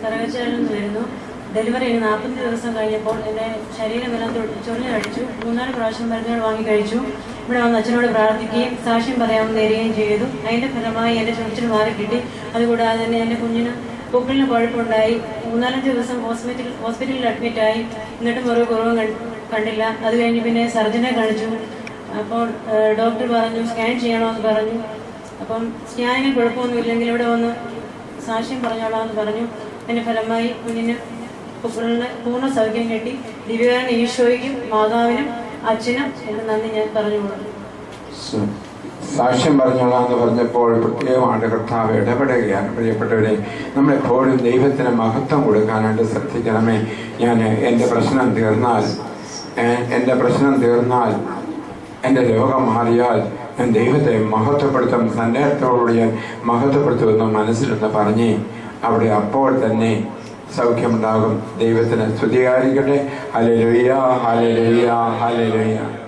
കരകച്ചാലിൽ നിന്ന് വരുന്നു. ഡെലിവറി 40 ദിവസം കഴിഞ്ഞപ്പോൾ എൻ്റെ ശരീരമെല്ലാം ചൊറിഞ്ഞടിച്ചു. 3-4 പ്രാവശ്യം മരുന്നുകൾ വാങ്ങിക്കഴിച്ചു. ഇവിടെ വന്ന് അച്ഛനോട് പ്രാർത്ഥിക്കുകയും സാക്ഷ്യം പറയാമെന്ന് നേരുകയും ചെയ്തു. അതിൻ്റെ ഫലമായി എൻ്റെ ചൊറിച്ചിൽ മാറിക്കിട്ടി. അതുകൂടാതെ തന്നെ എൻ്റെ കുഞ്ഞിന് പൊക്കിളിന് കുഴപ്പമുണ്ടായി. 3-4 ദിവസം ഹോസ്പിറ്റലിൽ അഡ്മിറ്റായി. എന്നിട്ടും ഒരു കുറവും കണ്ടില്ല. അത് കഴിഞ്ഞ് പിന്നെ സർജനെ കാണിച്ചു. അപ്പോൾ ഡോക്ടർ പറഞ്ഞു സ്കാൻ ചെയ്യണമെന്ന് പറഞ്ഞു. അപ്പം സ്കാനിങ്ങിൽ കുഴപ്പമൊന്നുമില്ലെങ്കിൽ ഇവിടെ വന്ന് സാക്ഷ്യം പറഞ്ഞോളാമെന്ന് പറഞ്ഞു. അതിൻ്റെ ഫലമായി കുഞ്ഞിന് പൊക്കിളിന് പൂർണ്ണ സൗഖ്യം കിട്ടി. ദിവ്യകാരൻ ഈശോയ്ക്കും മാതാവിനും അച്ഛനും എന്ന് നന്ദി ഞാൻ പറഞ്ഞുകൊള്ളു. സാക്ഷ്യം പറഞ്ഞോളാന്ന് പറഞ്ഞപ്പോൾ പ്രത്യേകമായിട്ട് കർത്താവ് ഇടപെടുകയാണ്. പ്രിയപ്പെട്ടവരെ, നമ്മളെപ്പോഴും ദൈവത്തിന് മഹത്വം കൊടുക്കാനായിട്ട് ശ്രദ്ധിക്കണമേ. എൻ്റെ പ്രശ്നം തീർന്നാൽ എൻ്റെ രോഗം മാറിയാൽ ഞാൻ ദൈവത്തെ മഹത്വപ്പെടുത്തും, സന്ദേഹത്തോടുകൂടി ഞാൻ മഹത്വപ്പെടുത്തുമെന്ന് മനസ്സിലൊന്ന് പറഞ്ഞ് അവിടെ അപ്പോൾ തന്നെ സൗഖ്യമുണ്ടാകും. ദൈവത്തിന് സ്തുതിയായിരിക്കട്ടെ. Hallelujah, hallelujah, hallelujah.